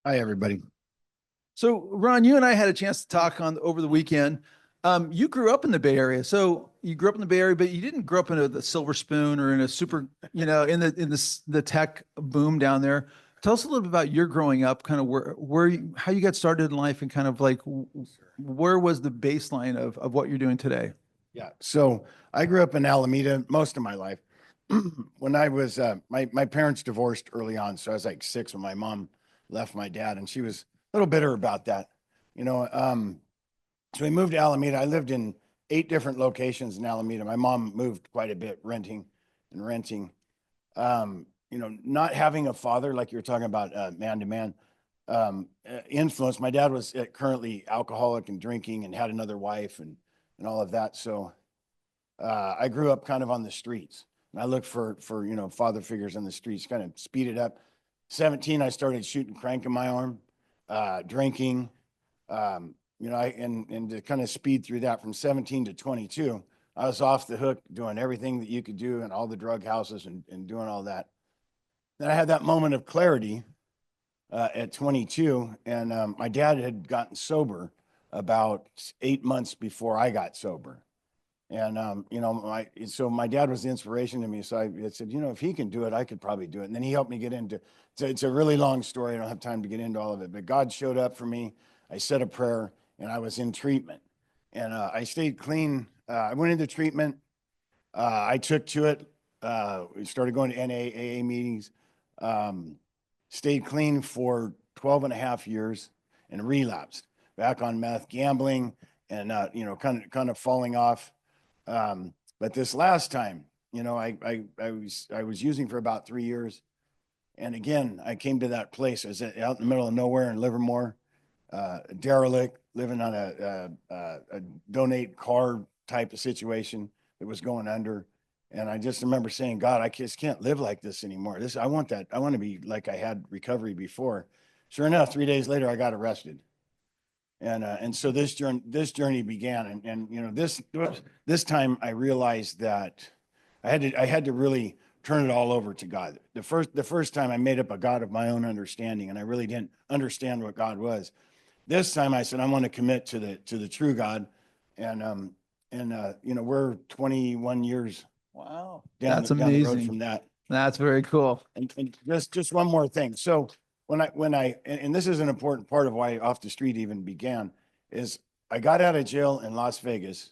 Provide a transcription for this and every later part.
Hi, everybody. So, Ron, you and I had a chance to talk on over the weekend. You grew up in the Bay Area, so you grew up in the Bay Area, but you didn't grow up in the Silver Spoon or in a super, in the tech boom down there. Tell us a little bit about your growing up, kind of how you got started in life, and kind of like where was the baseline of what you're doing today? Yeah. So I grew up in Alameda most of my life. When I was, my parents divorced early on. So I was like 6 when my mom left my dad, and she was a little bitter about that. You know, so we moved to Alameda. I lived in 8 different locations in Alameda. My mom moved quite a bit, renting and renting. Not having a father, like you were talking about, man to man, influence. My dad was currently alcoholic and drinking and had another wife and all of that. So I grew up kind of on the streets, and I looked for father figures on the streets. Kind of speeded up. 17, I started shooting crank in my arm, drinking. And to kind of speed through that from 17 to 22, I was off the hook doing everything that you could do in all the drug houses and doing all that. Then I had that moment of clarity at 22, and my dad had gotten sober about 8 months before I got sober. And so my dad was the inspiration to me. So I said, if he can do it, I could probably do it. And then he helped me get into. So it's a really long story. I don't have time to get into all of it. But God showed up for me. I said a prayer, and I was in treatment, and I stayed clean. I went into treatment. I took to it. We started going to NAAA meetings. Stayed clean for 12 and a half years and relapsed back on meth, gambling, and kind of falling off. But this last time, I was using for about 3 years, and again I came to that place. I was out in the middle of nowhere in Livermore, derelict, living on a donate car type of situation that was going under. And I just remember saying, God, I just can't live like this anymore. I want to be like I had recovery before. Sure enough, 3 days later, I got arrested. And so this journey began. And this time I realized that I had to really turn it all over to God. The first time I made up a God of my own understanding, and I really didn't understand what God was. This time I said, I want to commit to the true God. And we're 21 years Wow, down that's down the road amazing. from that. That's very cool. And just one more thing. So and this is an important part of why Off the Street even began, is I got out of jail in Las Vegas,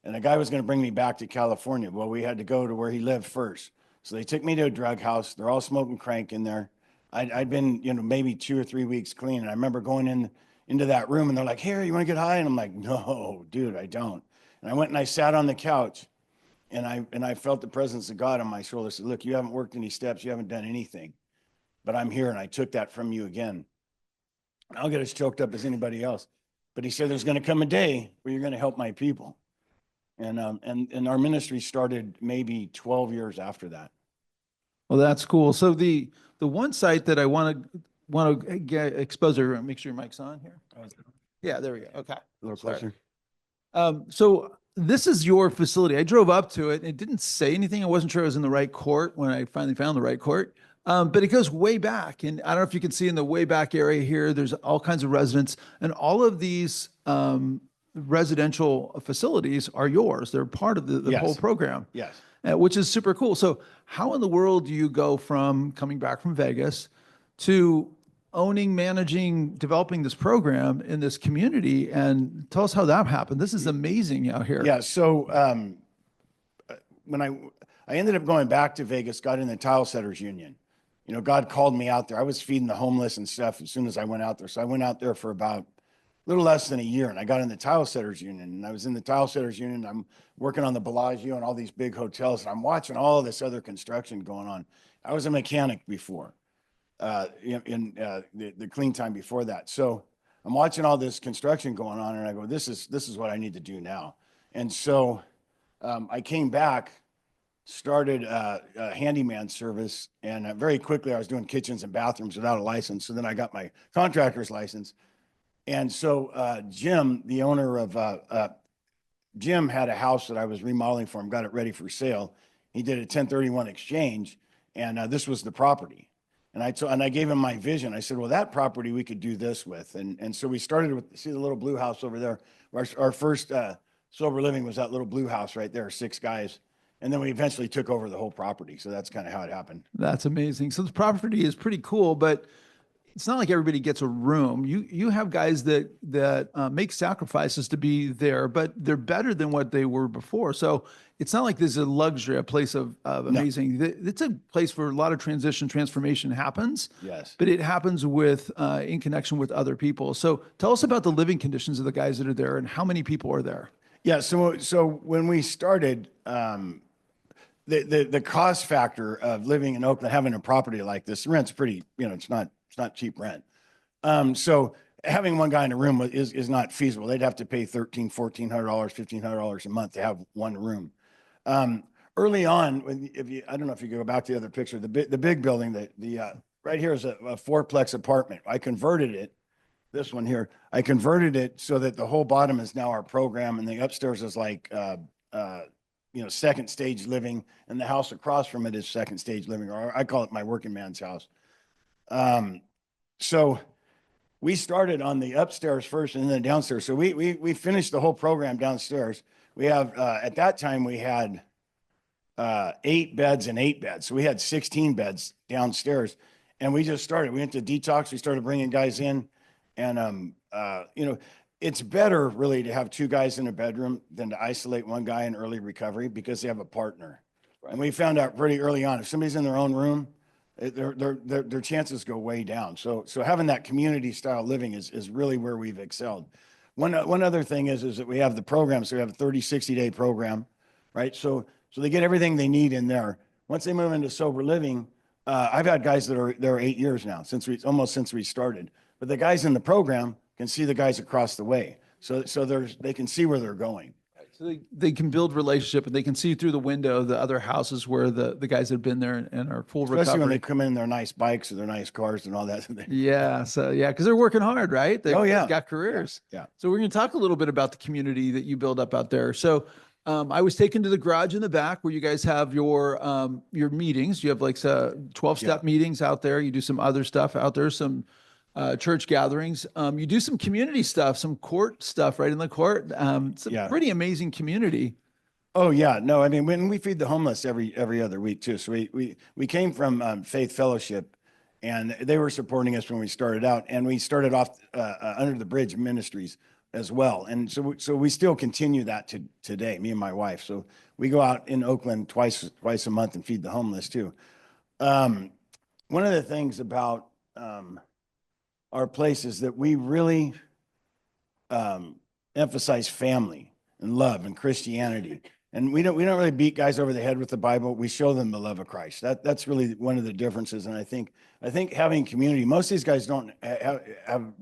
and a guy was going to bring me back to California. Well, we had to go to where he lived first. So they took me to a drug house. They're all smoking crank in there. I'd been, maybe 2 or 3 weeks clean. And I remember going into that room, and they're like, "Here, you want to get high?" And I'm like, "No, dude, I don't." And I went and I sat on the couch, and I felt the presence of God on my shoulder. I said, "Look, you haven't worked any steps. You haven't done anything, but I'm here, and I took that from you again. And I'll get as choked up as anybody else." But he said, "There's going to come a day where you're going to help my people." And our ministry started maybe 12 years after that. Well, that's cool. So the one site that I want to get expose everyone, make sure your mic's on here. Yeah, there we go. Okay. A little Sorry. closer. So this is your facility. I drove up to it. It didn't say anything. I wasn't sure I was in the right court when I finally found the right court. But it goes way back. And I don't know if you can see in the way back area here, there's all kinds of residents, and all of these residential facilities are yours. They're part of the whole Yes. program, Yes. which is super cool. So how in the world do you go from coming back from Vegas to owning, managing, developing this program in this community? And tell us how that happened. This is amazing out here. Yeah. So when I ended up going back to Vegas, got in the Tile Setters Union. God called me out there. I was feeding the homeless and stuff as soon as I went out there. So I went out there for about a little less than a year, and I got in the Tile Setters Union. And I was in the Tile Setters Union. I'm working on the Bellagio and all these big hotels, and I'm watching all of this other construction going on. I was a mechanic before, in the clean time before that. So I'm watching all this construction going on, and I go, this is what I need to do now. And so I came back, started a handyman service, and very quickly I was doing kitchens and bathrooms without a license. So then I got my contractor's license. And so Jim, the owner of Jim, had a house that I was remodeling for him, got it ready for sale. He did a 1031 exchange, and this was the property. And I gave him my vision. I said, well, that property we could do this with. And so we started with, see the little blue house over there. Our first sober living was that little blue house right there, 6 guys. And then we eventually took over the whole property. So that's kind of how it happened. That's amazing. So the property is pretty cool, but it's not like everybody gets a room. You have guys that make sacrifices to be there, but they're better than what they were before. So it's not like this is a luxury, a place of amazing. It's a place where a lot of transformation happens. Yes. But it happens with in connection with other people. So tell us about the living conditions of the guys that are there and how many people are there. Yeah. So when we started, the cost factor of living in Oakland, having a property like this, rent's pretty, it's not cheap rent. So having one guy in a room is not feasible. They'd have to pay $1,300, $1,400, $1,500 a month to have one room. Early on, I don't know if you go back to the other picture, the big building, right here is a 4-plex apartment. I converted it, this one here, I converted it so that the whole bottom is now our program, and the upstairs is like, second stage living, and the house across from it is second stage living, or I call it my working man's house. So we started on the upstairs first and then downstairs. So we finished the whole program downstairs. We have, at that time we had 8 beds and 8 beds. So we had 16 beds downstairs, and we just started. We went to detox. We started bringing guys in, and, it's better really to have 2 guys in a bedroom than to isolate one guy in early recovery because they have a partner. Right. And we found out pretty early on, if somebody's in their own room, their chances go way down. So having that community style living is really where we've excelled. One other thing is that we have the program. So we have a 30, 60-day program, right? So they get everything they need in there. Once they move into sober living, I've had guys that are there 8 years now, since we started. But the guys in the program can see the guys across the way. So they can see where they're going. So they can build relationship, and they can see through the window the other houses where the guys have been there and are full recovery. Especially when they come in their nice bikes or their nice cars and all that. Yeah. So yeah, because they're working hard, right? They've got careers. Yeah. So we're going to talk a little bit about the community that you build up out there. So I was taken to the garage in the back where you guys have your meetings. You have like 12-step meetings out there. You do some other stuff out there, some church gatherings. You do some community stuff, some court stuff right in the court. It's a pretty amazing community. Oh yeah. No, I mean, when we feed the homeless every other week too. So we came from Faith Fellowship, and they were supporting us when we started out, and we started off Under the Bridge Ministries as well. And so we still continue that to today, me and my wife. So we go out in Oakland twice a month and feed the homeless too. One of the things about our place is that we really emphasize family and love and Christianity. And we don't really beat guys over the head with the Bible. We show them the love of Christ. That's really one of the differences. And I think having community, most of these guys don't have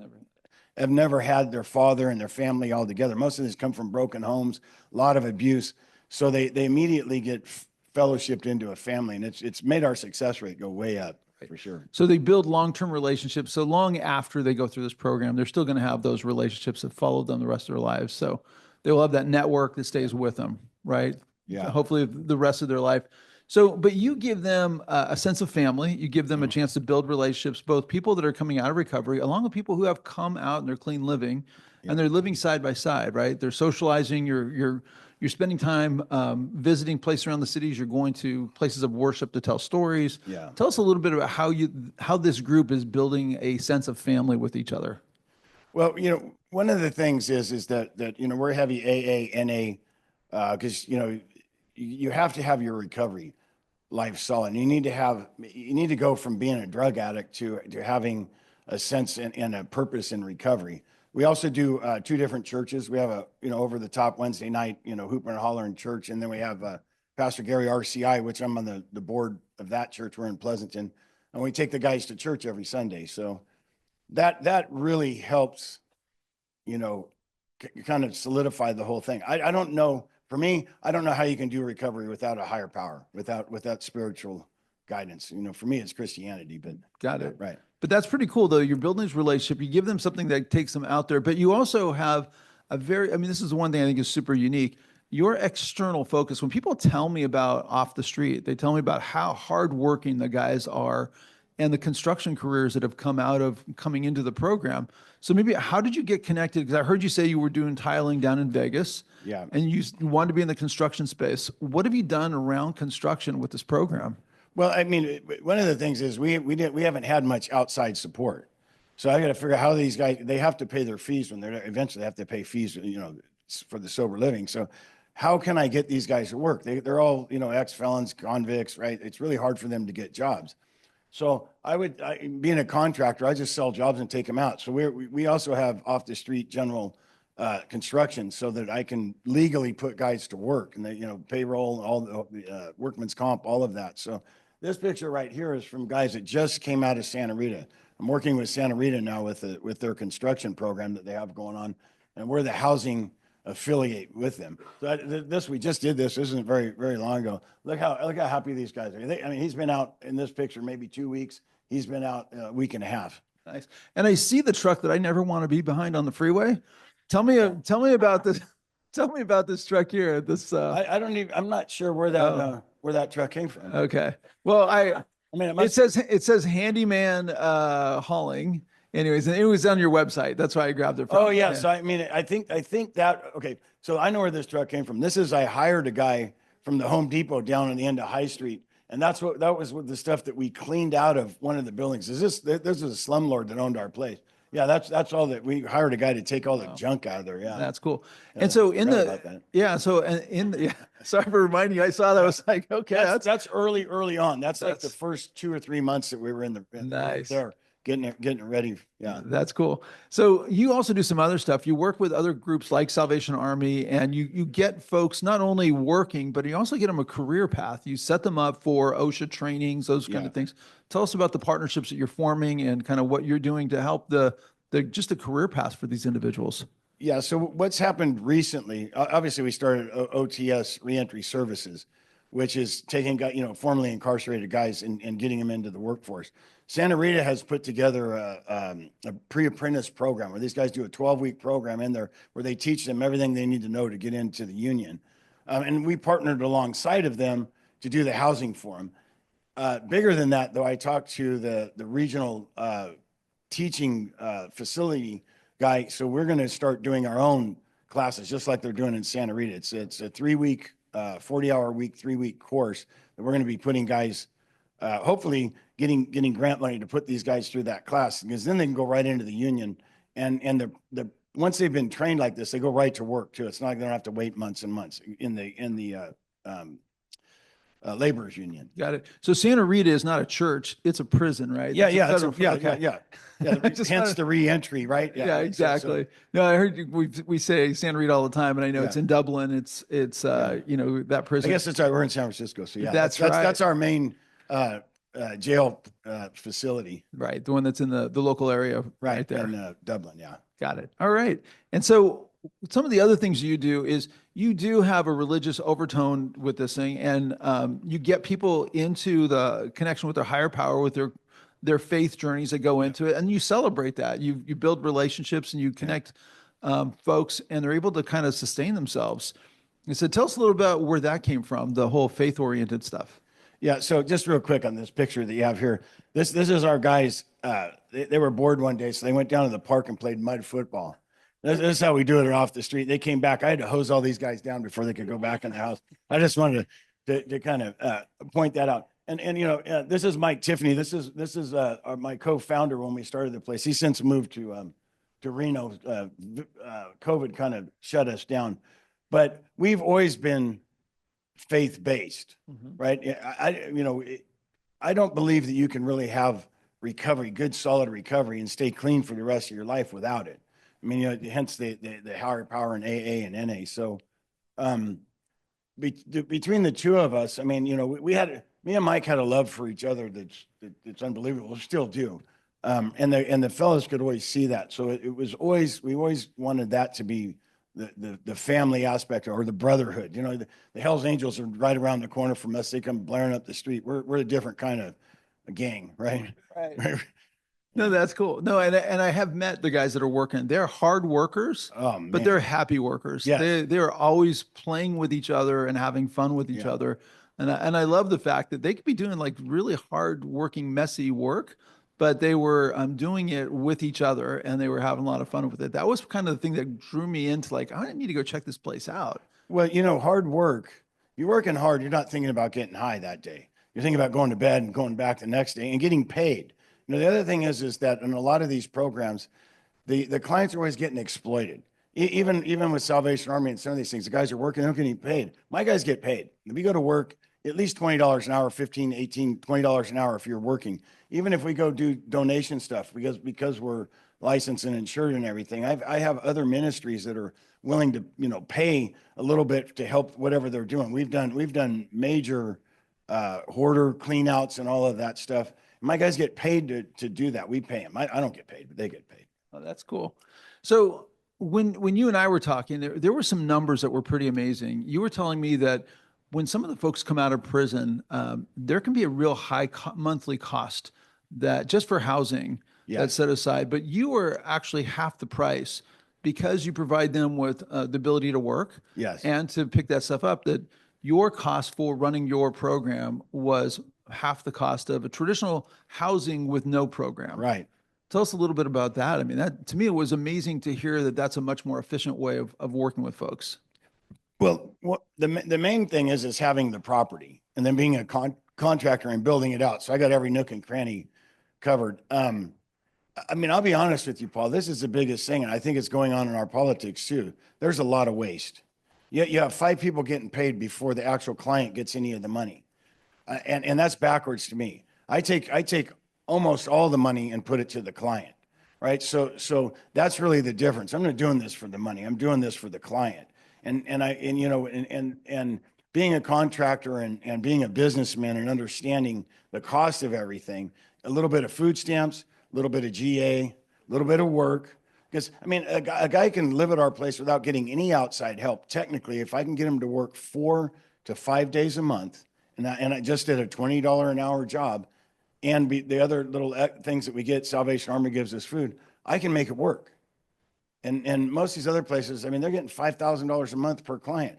never had their father and their family all together. Most of these come from broken homes, a lot of abuse. So they immediately get fellowshipped into a family, and it's made our success rate go way up. For sure. So they build long-term relationships. So long after they go through this program, they're still going to have those relationships that follow them the rest of their lives. So they will have that network that stays with them, right? Yeah. Hopefully the rest of their life. So, but you give them a sense of family. You give them a chance to build relationships, both people that are coming out of recovery, along with people who have come out and they're clean living, and they're living side by side, right? They're socializing. You're spending time visiting places around the cities. You're going to places of worship to tell stories. Yeah. Tell us a little bit about how this group is building a sense of family with each other. Well, one of the things is that we're heavy AA, NA, because you have to have your recovery life solid. You need to go from being a drug addict to having a sense and a purpose in recovery. We also do 2 different churches. We have a over the top Wednesday night Hooper and Hollering church, and then we have Pastor Gary RCI, which I'm on the board of that church. We're in Pleasanton, and we take the guys to church every Sunday. So that really helps, kind of solidify the whole thing. I don't know. For me, I don't know how you can do recovery without a higher power, without spiritual guidance. For me, it's Christianity. But got it right. But that's pretty cool, though. You're building this relationship. You give them something that takes them out there, but you also have this is the one thing I think is super unique. Your external focus. When people tell me about Off the Street, they tell me about how hardworking the guys are and the construction careers that have coming into the program. So maybe how did you get connected? Because I heard you say you were doing tiling down in Vegas. Yeah. And you wanted to be in the construction space. What have you done around construction with this program? Well, I mean, one of the things is we haven't had much outside support. So I got to figure out how these guys, they have to pay their fees when they're eventually have to pay fees, for the sober living. So how can I get these guys to work? They're all, ex-felons, convicts, right? It's really hard for them to get jobs. So being a contractor, I just sell jobs and take them out. So we also have off the street general construction so that I can legally put guys to work and they, payroll, all the workman's comp, all of that. So this picture right here is from guys that just came out of Santa Rita. I'm working with Santa Rita now with their construction program that they have going on, and we're the housing affiliate with them. So we just did this. This isn't very, very long ago. Look how happy these guys are. He's been out in this picture maybe 2 weeks. He's been out a week and a half. Nice. And I see the truck that I never want to be behind on the freeway. Tell me about this. Tell me about this truck here. This I'm not sure where that truck came from. Okay. Well, it says handyman hauling. Anyways, and it was on your website. That's why I grabbed it from. Oh yeah. So I think that, okay. So I know where this truck came from. I hired a guy from the Home Depot down on the end of High Street. And that was the stuff that we cleaned out of one of the buildings. This is a slumlord that owned our place. Yeah, that's all that we hired a guy to take all the junk out of there. Yeah. That's cool. And so sorry for reminding you, I saw that. I was like, okay, that's early on. That's like the first 2 or 3 months that we were in nice. There. Getting it ready. Yeah. That's cool. So you also do some other stuff. You work with other groups like Salvation Army, and you get folks not only working, but you also get them a career path. You set them up for OSHA trainings, those kind of things. Tell us about the partnerships that you're forming and kind of what you're doing to help the career path for these individuals. Yeah. So what's happened recently, obviously we started OTS Reentry Services, which is taking, formerly incarcerated guys and getting them into the workforce. Santa Rita has put together a pre-apprentice program where these guys do a 12-week program in there where they teach them everything they need to know to get into the union. And we partnered alongside of them to do the housing for them. Bigger than that, though, I talked to the regional teaching facility guy. So we're going to start doing our own classes, just like they're doing in Santa Rita. It's a 3-week, 40-hour week, 3-week course that we're going to be putting guys, hopefully getting grant money to put these guys through that class, because then they can go right into the union. And once they've been trained like this, they go right to work too. It's not like they don't have to wait months and months in the laborers union. Got it. So Santa Rita is not a church; it's a prison, right? Yeah. Hence the reentry, right? Yeah, exactly. No, I heard we say Santa Rita all the time, and I know it's in Dublin. It's that prison. I guess we're in San Francisco, so yeah, that's right. That's our main jail facility. Right, the one that's in the local area, right there in Dublin. Yeah. Got it. All right. And so some of the other things you do is you do have a religious overtone with this thing, and you get people into the connection with their higher power, with their faith journeys that go into it, and you celebrate that. You build relationships and you connect folks, and they're able to kind of sustain themselves. And so tell us a little about where that came from, the whole faith-oriented stuff. Yeah. So just real quick on this picture that you have here, this is our guys. They were bored one day, so they went down to the park and played mud football. This is how we do it Off the Street. They came back. I had to hose all these guys down before they could go back in the house. I just wanted to kind of point that out. And this is Mike Tiffany. This is my co-founder when we started the place. He since moved to Reno. COVID kind of shut us down, but we've always been faith-based, right? I don't believe that you can really have recovery, good, solid recovery, and stay clean for the rest of your life without it. I mean, hence the higher power in AA and NA. So, between the two of us, I mean, me and Mike had a love for each other that's unbelievable. We still do, and the fellows could always see that. So we always wanted that to be the family aspect or the brotherhood. The Hells Angels are right around the corner from us. They come blaring up the street. We're a different kind of a gang, right? Right. No, that's cool. No, and I have met the guys that are working. They're hard workers, but they're happy workers. Yes. They're always playing with each other and having fun with each other. And I love the fact that they could be doing like really hard working, messy work, but they were doing it with each other and they were having a lot of fun with it. That was kind of the thing that drew me into like, I need to go check this place out. Well, hard work, you're working hard. You're not thinking about getting high that day. You're thinking about going to bed and going back the next day and getting paid. The other thing is that in a lot of these programs, the clients are always getting exploited. Even with Salvation Army and some of these things, the guys are working, they're getting paid. My guys get paid. We go to work at least $20 an hour, 15, 18, $20 an hour if you're working. Even if we go do donation stuff, because we're licensed and insured and everything. I have other ministries that are willing to, pay a little bit to help whatever they're doing. We've done major hoarder cleanouts and all of that stuff. My guys get paid to do that. We pay them. I don't get paid, but they get paid. Oh, that's cool. So when you and I were talking, there were some numbers that were pretty amazing. You were telling me that when some of the folks come out of prison, there can be a real high monthly cost that just for housing that's set aside, but you are actually half the price because you provide them with the ability to work and to pick that stuff up, that your cost for running your program was half the cost of a traditional housing with no program. Right. Tell us a little bit about that. I mean, that to me, it was amazing to hear that that's a much more efficient way of working with folks. Well, the main thing is having the property and then being a contractor and building it out. So I got every nook and cranny covered. I'll be honest with you, Paul, this is the biggest thing. And I think it's going on in our politics too. There's a lot of waste. You have 5 people getting paid before the actual client gets any of the money. And that's backwards to me. I take almost all the money and put it to the client, right? So that's really the difference. I'm not doing this for the money. I'm doing this for the client. And being a contractor and being a businessman and understanding the cost of everything, a little bit of food stamps, a little bit of GA, a little bit of work. Because a guy can live at our place without getting any outside help. Technically, if I can get him to work 4 to 5 days a month, and I just did a $20 an hour job, and the other little things that we get, Salvation Army gives us food, I can make it work. And most of these other places, they're getting $5,000 a month per client.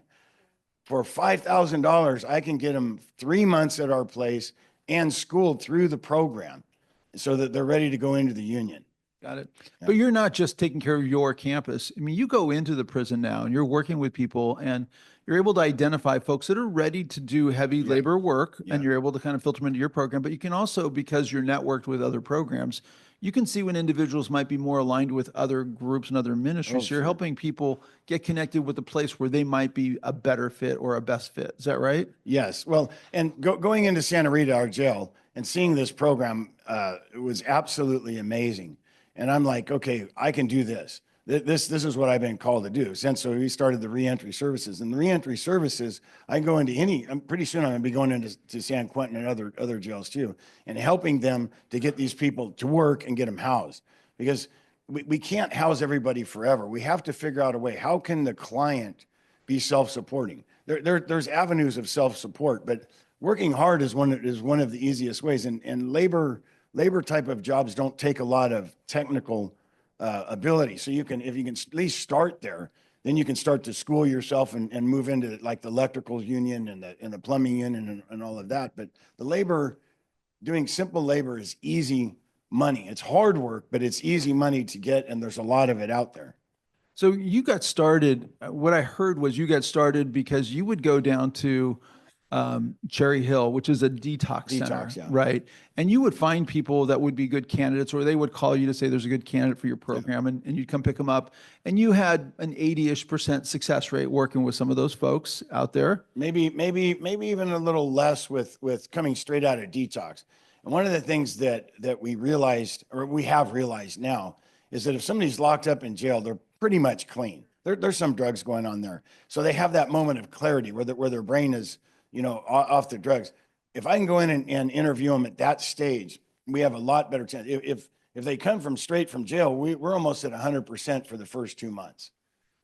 For $5,000, I can get them 3 months at our place and schooled through the program so that they're ready to go into the union. Got it. Yeah. But you're not just taking care of your campus. I mean, you go into the prison now and you're working with people and you're able to identify folks that are ready to do heavy labor work and you're able to kind of filter them into your program. But you can also, because you're networked with other programs, you can see when individuals might be more aligned with other groups and other ministries. So you're helping people get connected with a place where they might be a better fit or a best fit. Is that right? Yes. Well, and going into Santa Rita, our jail, and seeing this program, it was absolutely amazing. And I'm like, okay, I can do this. This is what I've been called to do. So we started the reentry services. And the reentry services, I can go into pretty soon I'm going to be going into San Quentin and other jails too, and helping them to get these people to work and get them housed. Because we can't house everybody forever. We have to figure out a way. How can the client be self-supporting? There's avenues of self-support, but working hard is one of the easiest ways. And labor type of jobs don't take a lot of technical ability. So if you can at least start there, then you can start to school yourself and move into like the electrical union and the plumbing union and all of that. But doing simple labor is easy money. It's hard work, but it's easy money to get. And there's a lot of it out there. So you got started, what I heard was you got started because you would go down to Cherry Hill, which is a detox center, right? And you would find people that would be good candidates, or they would call you to say there's a good candidate for your program, and you'd come pick them up. And you had an 80-ish% success rate working with some of those folks out there. Maybe even a little less with coming straight out of detox. And one of the things that we realized, or we have realized now, is that if somebody's locked up in jail, they're pretty much clean. There's some drugs going on there, so they have that moment of clarity where their brain is off the drugs. If I can go in and interview them at that stage, we have a lot better chance. If they come straight from jail, we're almost at 100% for the first 2 months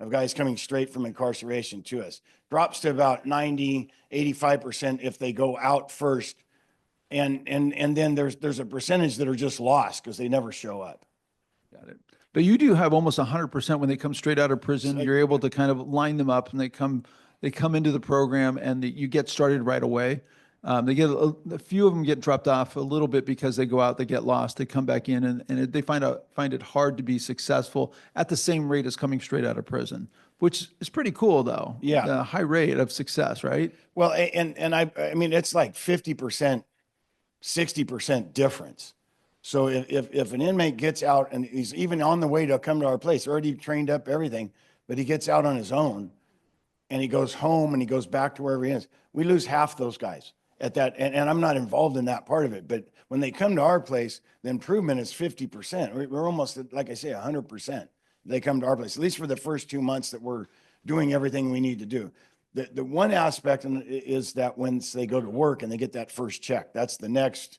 of guys coming straight from incarceration to us. Drops to about 90, 85% if they go out first. And then there's a percentage that are just lost because they never show up. Got it. But you do have almost 100% when they come straight out of prison. You're able to kind of line them up and they come they come into the program and you get started right away. They get a few of them get dropped off a little bit because they go out, they get lost, they come back in, and they find it hard to be successful at the same rate as coming straight out of prison, which is pretty cool though. Yeah. The high rate of success, right? Well, and I mean, it's like 50%, 60% difference. So if an inmate gets out and he's even on the way to come to our place, already trained up everything, but he gets out on his own and he goes home and he goes back to wherever he is, we lose half those guys at that. And I'm not involved in that part of it, but when they come to our place, the improvement is 50%. We're almost, like I say, 100%. They come to our place, at least for the first 2 months that we're doing everything we need to do. The one aspect is that once they go to work and they get that first check, that's the next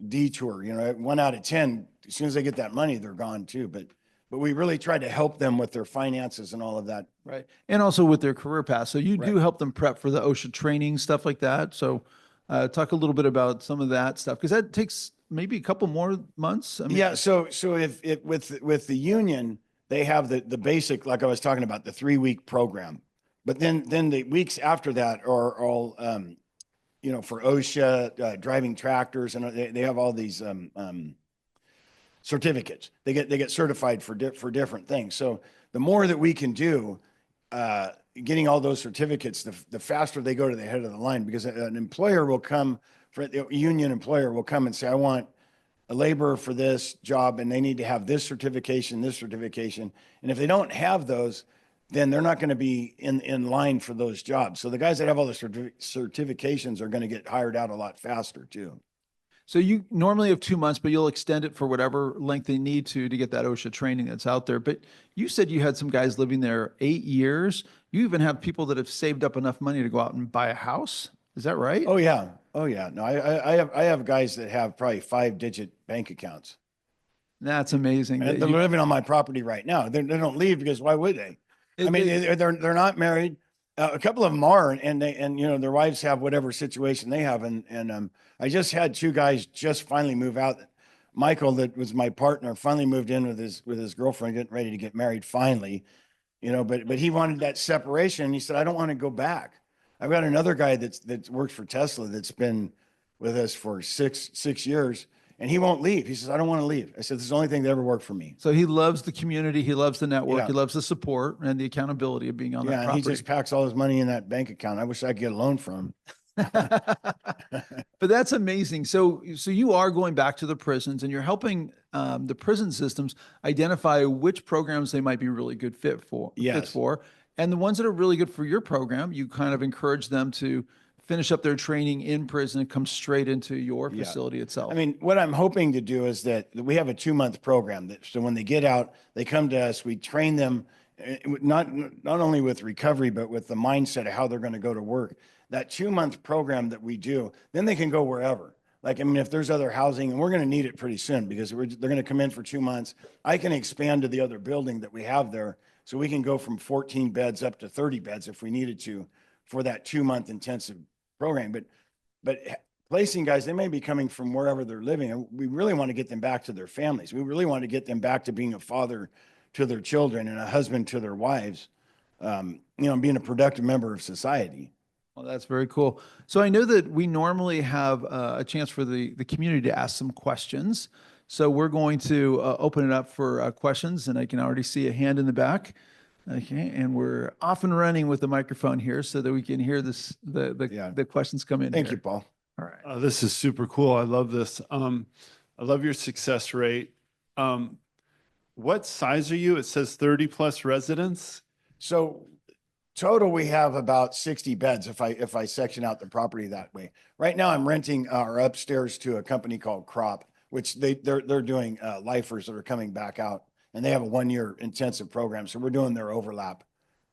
detour. 1 out of 10, as soon as they get that money, they're gone too. But we really try to help them with their finances and all of that. Right. And also with their career path. So you do Right. help them prep for the OSHA training, stuff like that. So talk a little bit about some of that stuff, because that takes maybe a couple more months. I mean, Yeah. So if it with the union, they have the basic, like I was talking about, the 3-week program. But then the weeks after that are all, for OSHA, driving tractors, and they have all these certificates. They get certified for different things. So the more that we can do, getting all those certificates, the faster they go to the head of the line, because an employer will come, for the union employer will come and say, I want a laborer for this job, and they need to have this certification. And if they don't have those, then they're not going to be in line for those jobs. So the guys that have all the certifications are going to get hired out a lot faster too. so you normally have 2 months, but you'll extend it for whatever length they need to get that OSHA training that's out there. But you said you had some guys living there 8 years. You even have people that have saved up enough money to go out and buy a house. Is that right? Oh yeah. No, I have guys that have probably 5-digit bank accounts. That's amazing. And they're living on my property right now. They don't leave because why would they? I mean, they're not married. A couple of them are, and their wives have whatever situation they have. And I just had 2 guys just finally move out. Michael, that was my partner, finally moved in with his girlfriend, getting ready to get married finally, but he wanted that separation. And he said, I don't want to go back. I've got another guy that works for Tesla that's been with us for six years, and he won't leave. He says, I don't want to leave. I said, this is the only thing that ever worked for me. So he loves the community. He loves the network. Yeah. He loves the support and the accountability of being on that And property. he just packs all his money in that bank account. I wish I could get a loan from him. But that's amazing. So you are going back to the prisons and you're helping the prison systems identify which programs they might be really good fits Yes. for. And the ones that are really good for your program, you kind of encourage them to finish up their training in prison and come straight into your facility itself. I mean, what I'm hoping to do is that we have a 2-month program so when they get out, they come to us, we train them, not only with recovery, but with the mindset of how they're going to go to work. That 2-month program that we do, then they can go wherever. Like, I mean, if there's other housing, and we're going to need it pretty soon because they're going to come in for 2 months. I can expand to the other building that we have there. So we can go from 14 beds up to 30 beds if we needed to for that 2-month intensive program. But placing guys, they may be coming from wherever they're living. And we really want to get them back to their families. We really want to get them back to being a father to their children and a husband to their wives, being a productive member of society. Well, that's very cool. So I know that we normally have a chance for the community to ask some questions. So we're going to open it up for questions, and I can already see a hand in the back. Okay, and we're off and running with the microphone here so that we can hear the questions come in. Thank you, Paul. All right. This is super cool. I love this. I love your success rate. What size are you? It says 30 plus residents. So total, we have about 60 beds if I section out the property that way. Right now, I'm renting our upstairs to a company called Crop, which they're doing lifers that are coming back out, and they have a 1-year intensive program. So we're doing their overlap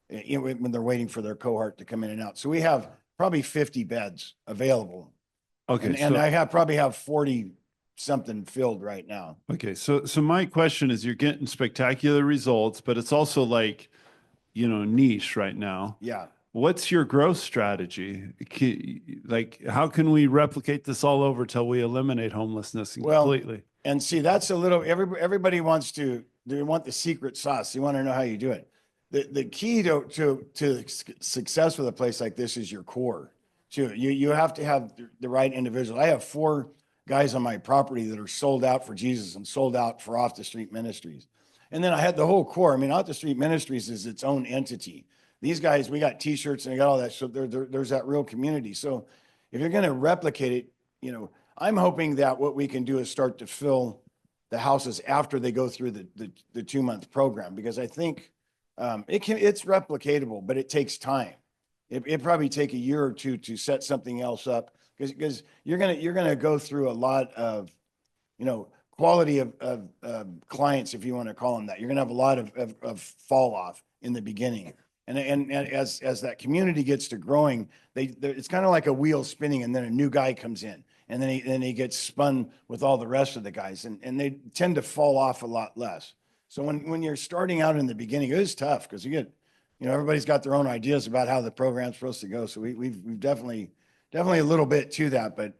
when they're waiting for their cohort to come in and out. So we have probably 50 beds available. Okay. And I probably have 40 something filled right now. Okay. So my question is, you're getting spectacular results, but it's also like, niche right now. Yeah. What's your growth strategy? Like, how can we replicate this all over till we eliminate homelessness completely? And see, that's a little, everybody they want the secret sauce. You want to know how you do it. the key to success with a place like this is your core. So you have to have the right individual. I have 4 guys on my property that are sold out for Jesus and sold out for Off the Street Ministries. And then I had the whole core. I mean, Off the Street Ministries is its own entity. These guys, we got t-shirts and we got all that. So there's that real community. So if you're going to replicate it, you know, I'm hoping that what we can do is start to fill the houses after they go through the 2-month program, because I think it's replicatable, but it takes time. It probably take a year or 2 to set something else up, because you're gonna go through a lot of, you know, quality of clients, if you want to call them that. You're gonna have a lot of fall off in the beginning, and as that community gets to growing, it's kind of like a wheel spinning, and then a new guy comes in, and then he gets spun with all the rest of the guys, and they tend to fall off a lot less. So when you're starting out in the beginning, it is tough, because you know, everybody's got their own ideas about how the program's supposed to go. So we've definitely a little bit to that, but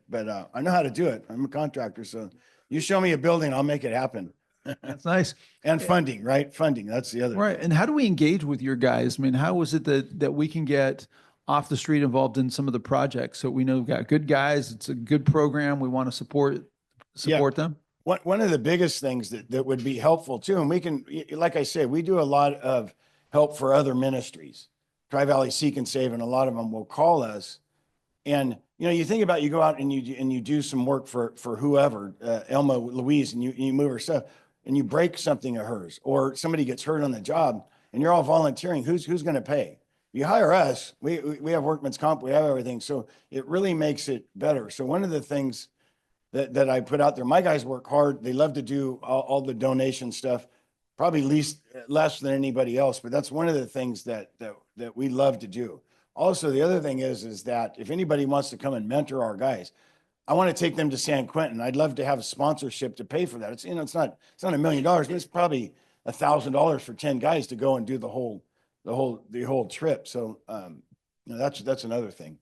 I know how to do it. I'm a contractor, so you show me a building, I'll make it happen. That's nice. And funding, right? Funding, that's the other. Right. And how do we engage with your guys? I mean, how is it that we can get Off the Street involved in some of the projects? So we know we've got good guys. It's a good program. We want to support them. One of the biggest things that would be helpful too, and we can, like I say, we do a lot of help for other ministries, Tri-Valley Seek and Save, and a lot of them will call us. And, you know, you think about, you go out and you do some work for whoever, Elma Louise, and you move her stuff, and you break something of hers, or somebody gets hurt on the job, and you're all volunteering. Who's going to pay? You hire us. We have workman's comp. We have everything. So it really makes it better. So one of the things that I put out there, my guys work hard. They love to do all the donation stuff, probably less than anybody else. But that's one of the things that we love to do. Also, the other thing is that if anybody wants to come and mentor our guys, I want to take them to San Quentin. I'd love to have a sponsorship to pay for that. It's, you know, it's not $1 million, but it's probably $1,000 for 10 guys to go and do the whole trip. So, you know, that's another thing.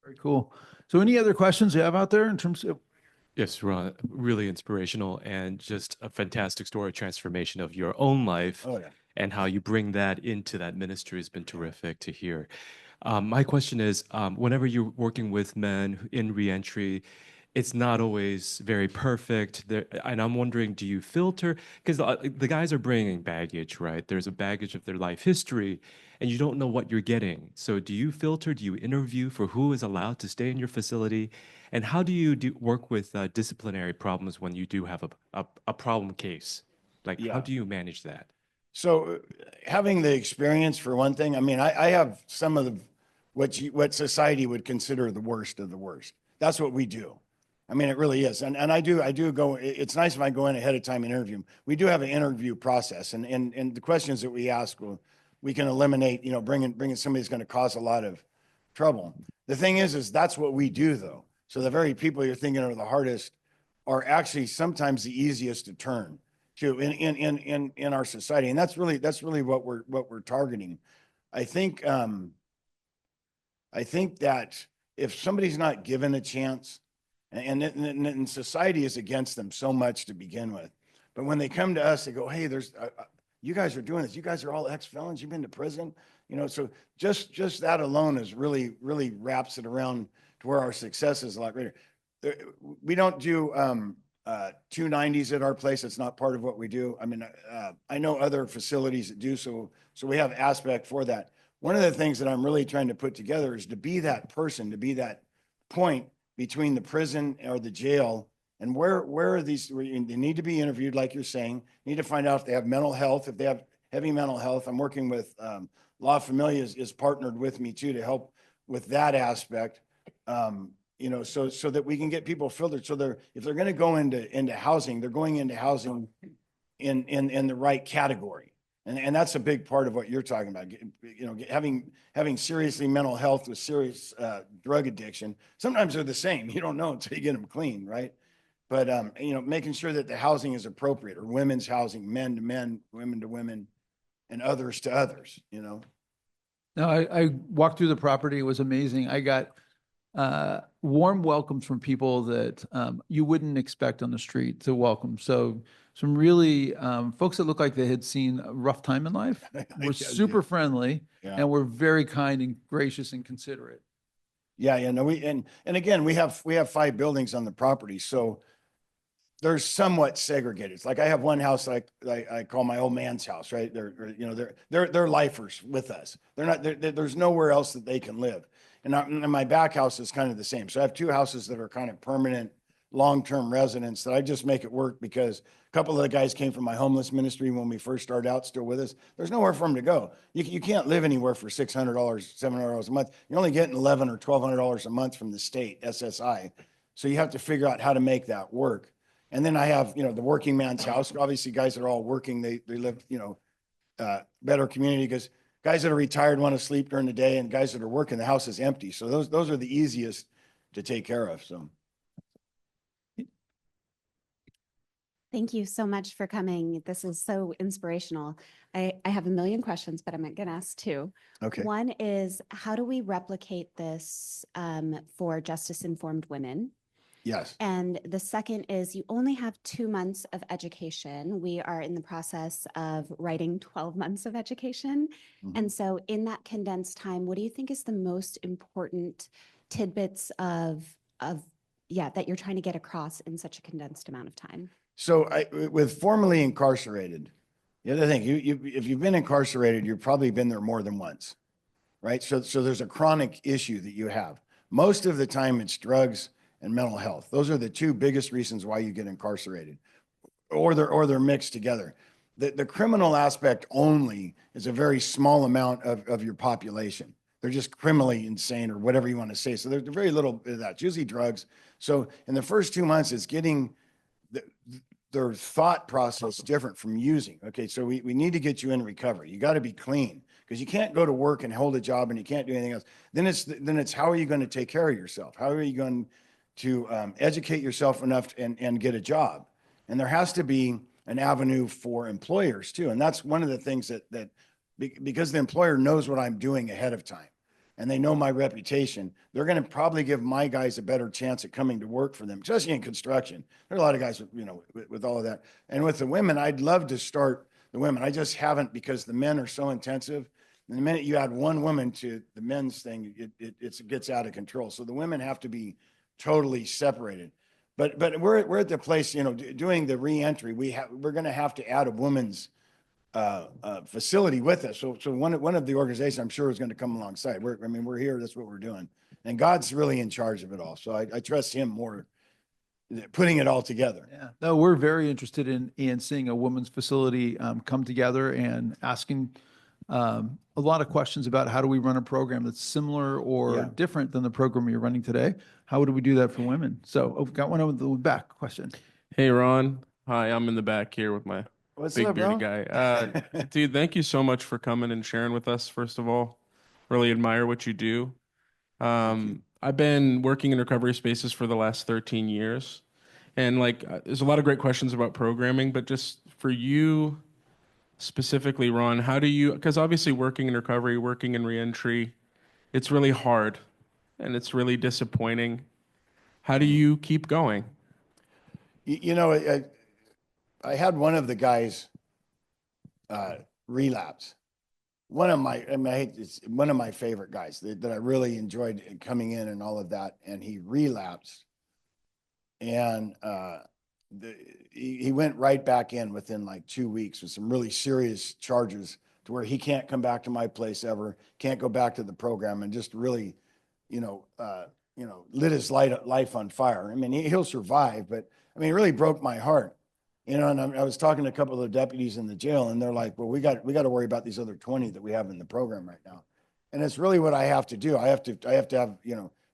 Very cool. So any other questions you have out there in terms of? Yes, Ron, really inspirational, and just a fantastic story, transformation of your own life. Oh, yeah. And how you bring that into that ministry has been terrific to hear. My question is, whenever you're working with men in reentry, it's not always very perfect. And I'm wondering, do you filter? Because the guys are bringing baggage, right? There's a baggage of their life history, and you don't know what you're getting. So do you filter? Do you interview for who is allowed to stay in your facility? And how do you work with disciplinary problems when you do have a problem case? Like, how do you manage that? So having the experience, for one thing, I mean, I have some of what society would consider the worst of the worst. That's what we do. I mean, it really is. And I do go, it's nice if I go in ahead of time and interview them. We do have an interview process, and the questions that we ask, we can eliminate, you know, bringing somebody that's going to cause a lot of trouble. The thing is that's what we do, though. So the very people you're thinking are the hardest are actually sometimes the easiest to turn to in our society. And that's really what we're targeting. I think that if somebody's not given a chance, and society is against them so much to begin with, but when they come to us, they go, hey, you guys are doing this. You guys are all ex-felons. You've been to prison, you know, so just that alone is really wraps it around to where our success is a lot greater. We don't do 290s at our place. It's not part of what we do. I mean, I know other facilities that do, so we have aspect for that. One of the things that I'm really trying to put together is to be that person, to be that point between the prison or the jail, and where are these, they need to be interviewed, like you're saying, need to find out if they have mental health, if they have heavy mental health. I'm working with La Familia is partnered with me too, to help with that aspect. You know, so that we can get people filtered. So if they're going to go into housing, they're going into housing in the right category. And that's a big part of what you're talking about. You know, having seriously mental health with serious drug addiction. Sometimes they're the same. You don't know until you get them clean, right? But you know, making sure that the housing is appropriate, or women's housing, men to men, women to women, and others to others. You know. No, I walked through the property. It was amazing. I got warm welcomes from people that you wouldn't expect on the street to welcome. So some really folks that look like they had seen a rough time in life were Yeah, super friendly Yeah. and were very kind and gracious and considerate. Yeah, no, and again, we have 5 buildings on the property, so they're somewhat segregated. It's like I have one house like I call my old man's house, right? They're lifers with us. They're not there's nowhere else that they can live. And my back house is kind of the same. So I have 2 houses that are kind of permanent, long-term residents that I just make it work because a couple of the guys came from my homeless ministry when we first started out, still with us. There's nowhere for them to go. You can't live anywhere for $600, $700 a month. You're only getting $1,100 or $1,200 a month from the state, SSI. So you have to figure out how to make that work. And then I have, the working man's house. Obviously, guys that are all working, they live, better community because guys that are retired want to sleep during the day, and guys that are working, the house is empty. So those are the easiest to take care of. So. Thank you so much for coming. This is so inspirational. I have a million questions, but I'm going to ask 2. Okay. One is, how do we replicate this for justice-informed women? Yes. And the second is, you only have 2 months of education. We are in the process of writing 12 months of education. Mhm. And so in that condensed time, what do you think is the most important tidbits that you're trying to get across in such a condensed amount of time? So with formerly incarcerated, the other thing, if you've been incarcerated, you've probably been there more than once, right? So there's a chronic issue that you have. Most of the time it's drugs and mental health. Those are the 2 biggest reasons why you get incarcerated, or they're mixed together. The criminal aspect only is a very small amount of your population. They're just criminally insane or whatever you want to say. So there's very little of that. It's usually drugs. So in the first 2 months, it's getting their thought process different from using. Okay, so we need to get you in recovery. You got to be clean because you can't go to work and hold a job and you can't do anything else. Then it's how are you going to take care of yourself? How are you going to educate yourself enough and get a job? And there has to be an avenue for employers too. And that's one of the things that because the employer knows what I'm doing ahead of time and they know my reputation, they're going to probably give my guys a better chance at coming to work for them, especially in construction. There are a lot of guys, with all of that. And with the women, I'd love to start the women. I just haven't because the men are so intensive. And the minute you add one woman to the men's thing, it gets out of control. So the women have to be totally separated. But we're at the place, doing the reentry. We're going to have to add a women's facility with us. So one of the organizations I'm sure is going to come alongside. We're here. That's what we're doing. And God's really in charge of it all. So I trust him more putting it all together. Yeah, no, we're very interested in seeing a women's facility come together and asking a lot of questions about how do we run a program that's similar or Yeah. different than the program you're running today. How would we do that for women? So we've got one over the back question. Hey, Ron. Hi, I'm in the back here with my What's big up, bearded bro? guy. Dude, thank you so much for coming and sharing with us, first of all. Really admire what you do. I've been working in recovery spaces for the last 13 years. And there's a lot of great questions about programming, but just for you specifically, Ron, how do you, because obviously working in recovery, working in reentry, it's really hard and it's really disappointing. How do you keep going? I had one of the guys relapse. One of my favorite guys that I really enjoyed coming in and all of that, and he relapsed, and he went right back in within like 2 weeks with some really serious charges to where he can't come back to my place ever, can't go back to the program, and just really, lit his life on fire. I mean, he'll survive, but I mean, it really broke my heart. And I was talking to a couple of the deputies in the jail, and they're like, well, we got to worry about these other 20 that we have in the program right now. And it's really what I have to do. I have to have,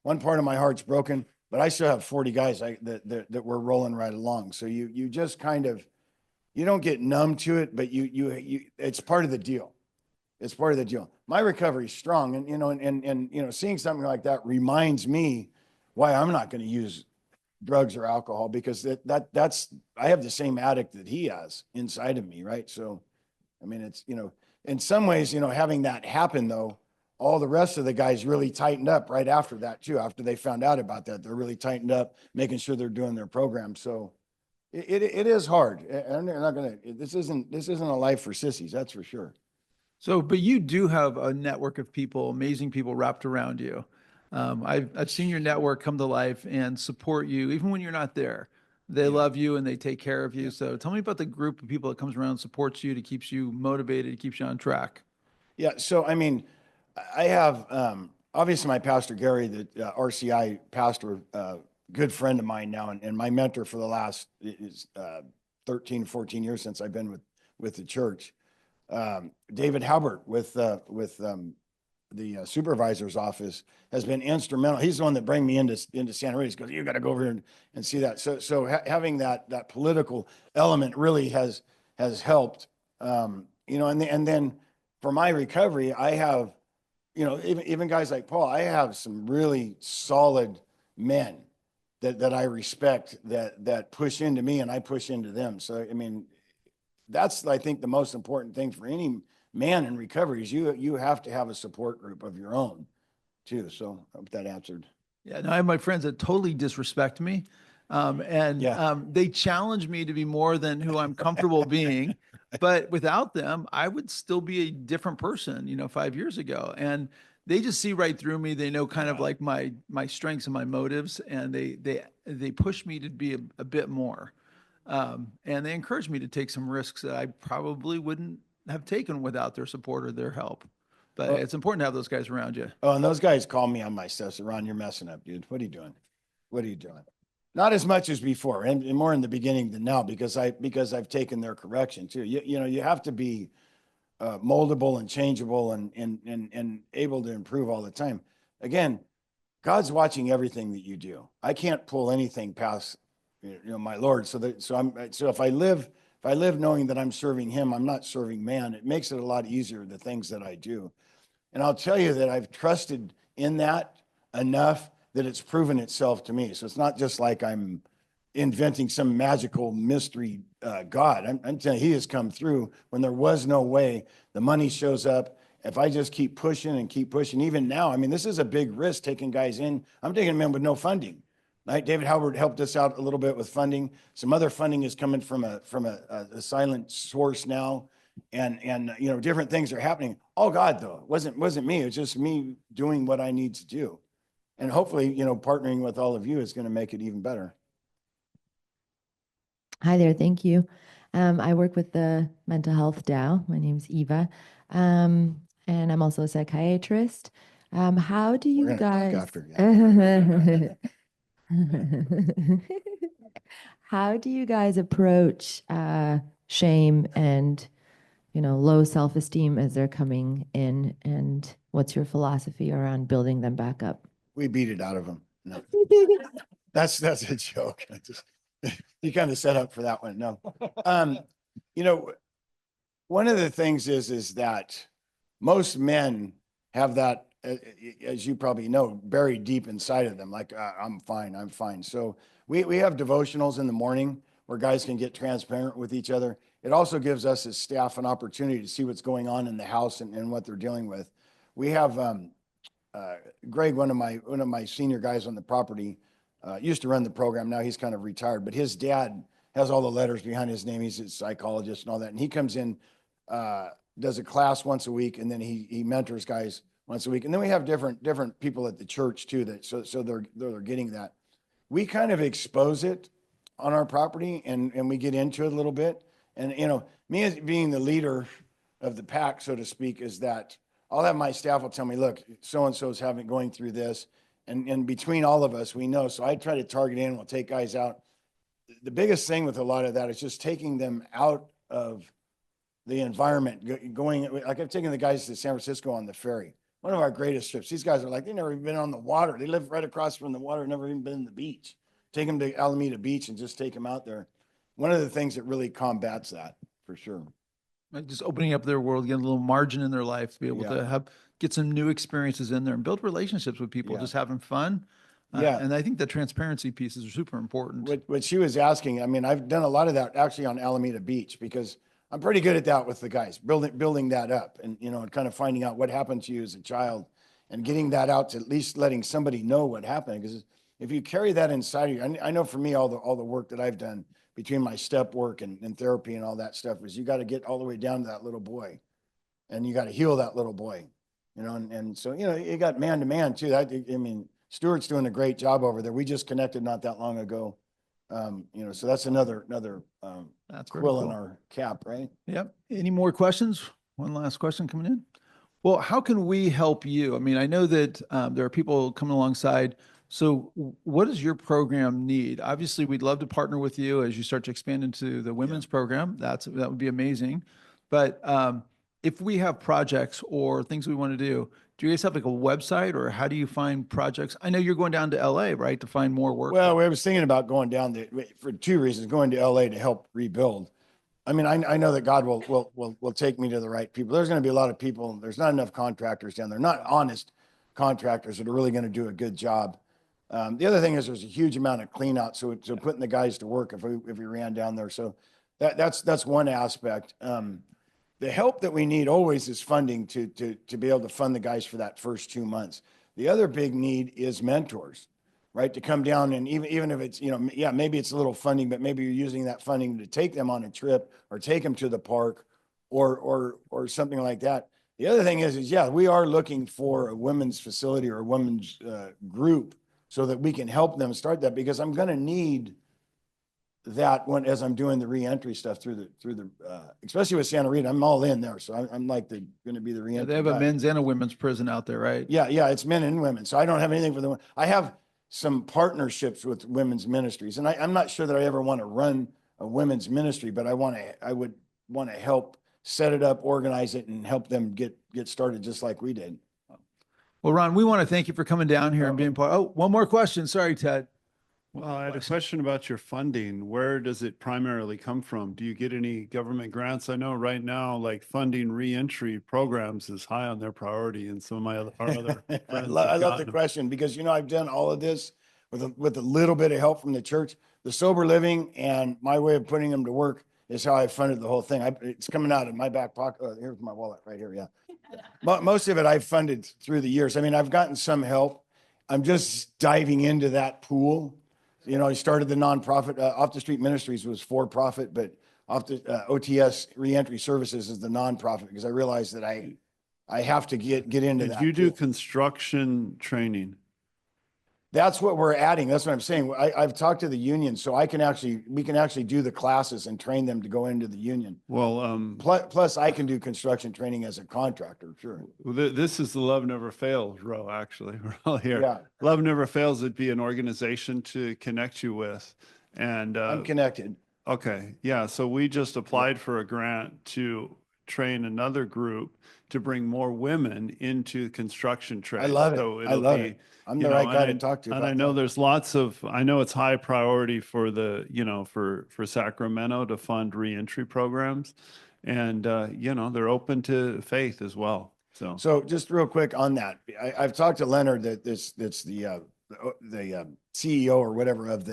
one part of my heart's broken, but I still have 40 guys that we're rolling right along. So you just kind of, you don't get numb to it, but it's part of the deal. It's part of the deal. My recovery is strong. And seeing something like that reminds me why I'm not going to use drugs or alcohol, because that's I have the same addict that he has inside of me, right? So I mean, it's in some ways, having that happen though, all the rest of the guys really tightened up right after that too. After they found out about that, they're really tightened up, making sure they're doing their program. So it is hard. And they're not gonna, this isn't a life for sissies, that's for sure. So, but you do have a network of people, amazing people wrapped around you. I've seen your network come to life and support you, even when you're not there. They love you and they take care of you. So tell me about the group of people that comes around and supports you, to keeps you motivated, keeps you on track. Yeah. So, I mean, I have, obviously my pastor, Gary, the RCI pastor, good friend of mine now, and my mentor for the last 13, 14 years since I've been with the church. David Halbert with the supervisor's office has been instrumental. He's the one that bring me into Santa Rosa. He goes, you got to go over here and see that. So having that political element really has helped, you know, and then for my recovery, I have, you know, even guys like Paul, I have some really solid men that I respect that push into me and I push into them. So, I mean, that's, I think, the most important thing for any man in recovery is you have to have a support group of your own too. So I hope that answered. Yeah, no, I have my friends that totally disrespect me. They challenge me to be more than who I'm comfortable being. But without them, I would still be a different person, you know, 5 years ago. And they just see right through me. They know kind of like my strengths and my motives, and they push me to be a bit more. And they encourage me to take some risks that I probably wouldn't have taken without their support or their help. But it's important to have those guys around you. Oh, and those guys call me on my stuff. So, Ron, you're messing up, dude. What are you doing? What are you doing? Not as much as before, and more in the beginning than now, because I've taken their correction too. You know, you have to be moldable and changeable and able to improve all the time. Again, God's watching everything that you do. I can't pull anything past, you know, my Lord. So if I live knowing that I'm serving him, I'm not serving man. It makes it a lot easier, the things that I do. And I'll tell you that I've trusted in that enough that it's proven itself to me. So it's not just like I'm inventing some magical mystery God. I'm telling you, he has come through when there was no way. The money shows up. If I just keep pushing and keep pushing, even now, I mean, this is a big risk taking guys in. I'm taking them in with no funding. Right? David Halbert helped us out a little bit with funding. Some other funding is coming from a silent source now. And you know, different things are happening. All God, though. It wasn't me. It was just me doing what I need to do. And hopefully, you know, partnering with all of you is going to make it even better. Hi there. Thank you. I work with the mental health DAO. My name's Eva. And I'm also a psychiatrist. How do you We're gonna talk guys, after, how do you guys approach shame and, you know, low self-esteem as they're coming in? And what's your philosophy around building them back up? We beat it out of them. No, that's a joke. You kind of set up for that one. No, you know, one of the things is that most men have that, as you probably know, buried deep inside of them. Like, I'm fine. So we have devotionals in the morning where guys can get transparent with each other. It also gives us as staff an opportunity to see what's going on in the house and what they're dealing with. We have Greg, one of my senior guys on the property, used to run the program. Now he's kind of retired, but his dad has all the letters behind his name. He's a psychologist and all that. And he comes in, does a class once a week, and then he mentors guys once a week. And then we have different people at the church too, that so they're getting that. We kind of expose it on our property and we get into it a little bit. And, you know, me as being the leader of the pack, so to speak, is that I'll have my staff will tell me, look, so-and-so is going through this. And between all of us, we know. So I try to target in, we'll take guys out. The biggest thing with a lot of that is just taking them out of the environment, going, like I've taken the guys to San Francisco on the ferry. One of our greatest trips. These guys are like, they've never even been on the water. They live right across from the water, never even been in the beach. Take them to Alameda Beach and just take them out there. One of the things that really combats that, for sure. Like just opening up their world, getting a little margin in their life to be able to get some new experiences in there and build relationships with people, just having fun. And I think the transparency pieces are super important. What she was asking, I mean, I've done a lot of that actually on Alameda Beach because I'm pretty good at that with the guys, building that up and, you know, and kind of finding out what happened to you as a child and getting that out to at least letting somebody know what happened. Because if you carry that inside of you, I know for me, all the work that I've done between my step work and therapy and all that stuff is you got to get all the way down to that little boy and you got to heal that little boy, you know, and so, you know, you got man to man too. I mean, Stuart's doing a great job over there. We just connected not that long ago. You know, so that's another That's very quill in cool. our cap, right? Yep. Any more questions? One last question coming in. Well, how can we help you? I mean, I know that there are people coming alongside. So what does your program need? Obviously, we'd love to partner with you as you start to expand into the women's program. That would be amazing. But if we have projects or things we want to do you guys have like a website, or how do you find projects? I know you're going down to LA, right, to find more work. Well, I was thinking about going down there for two reasons, going to LA to help rebuild. I mean, I know that God will take me to the right people. There's going to be a lot of people. There's not enough contractors down there, not honest contractors that are really going to do a good job. The other thing is there's a huge amount of clean out. So putting the guys to work if we ran down there. So that's one aspect. The help that we need always is funding to be able to fund the guys for that first 2 months. The other big need is mentors, right? To come down and even if it's, you know, yeah, maybe it's a little funding, but maybe you're using that funding to take them on a trip or take them to the park or something like that. The other thing is yeah, we are looking for a women's facility or a women's group so that we can help them start that, because I'm going to need that as I'm doing the reentry stuff through the especially with Santa Rita. I'm all in there, so I'm like going to be the reentry. They have a men's and a women's prison out there, right? Yeah, it's men and women. So I don't have anything for them. I have some partnerships with women's ministries, and I'm not sure that I ever want to run a women's ministry, but I would want to help set it up, organize it, and help them get started just like we did. Well, Ron, we want to thank you for coming down here and being part. Oh, one more question. Sorry, Ted. Well, I had a question about your funding. Where does it primarily come from? Do you get any government grants? I know right now, like funding reentry programs is high on their priority, and some of our other friends. I have love gotten the them. question, because, you know, I've done all of this with a little bit of help from the church. The sober living and my way of putting them to work is how I funded the whole thing. It's coming out of my back pocket. Here's my wallet right here. Yeah. Most of it I've funded through the years. I mean, I've gotten some help. I'm just diving into that pool. You know, I started the nonprofit. Off the Street Ministries was for profit, but OTS Reentry Services is the nonprofit, because I realized that I have to get into that. Did you do pool. construction training? That's what we're adding. That's what I'm saying. I've talked to the union, so we can actually do the classes and train them to go into the union. Well, Plus I can do construction training as a contractor. Sure. this is the Love Never Fails row, actually. We're all here. Yeah. Love Never Fails would be an organization to connect you with. And I'm connected. okay. Yeah. So we just applied for a grant to train another group to bring more women into construction trade. I love it. So I love it. I'm the right guy to talk to. And about I know that. there's I know it's high priority for for Sacramento to fund reentry programs. And, they're open to faith as well. So just real quick on that, I've talked to Leonard, that's the CEO or whatever of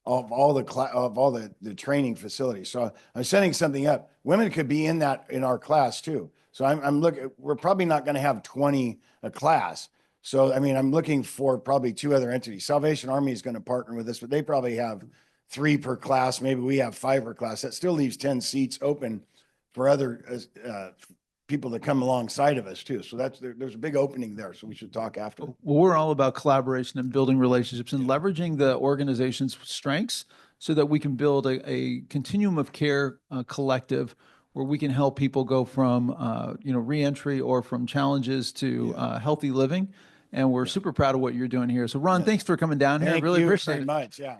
all the training facilities. So I'm setting something up. Women could be in our class too. So I'm looking. We're probably not going to have 20 a class. So I mean, I'm looking for probably 2 other entities. Salvation Army is going to partner with us, but they probably have 3 per class. Maybe we have 5 per class. That still leaves 10 seats open for other people to come alongside of us too. So there's a big opening there. So we should talk after. Well, we're all about collaboration and building relationships and leveraging the organization's strengths so that we can build a continuum of care collective where we can help people go from, reentry or from challenges to healthy living. And we're super proud of what you're doing here. So Ron, thanks for coming down here. Thank Really you appreciate very it. much. Yeah.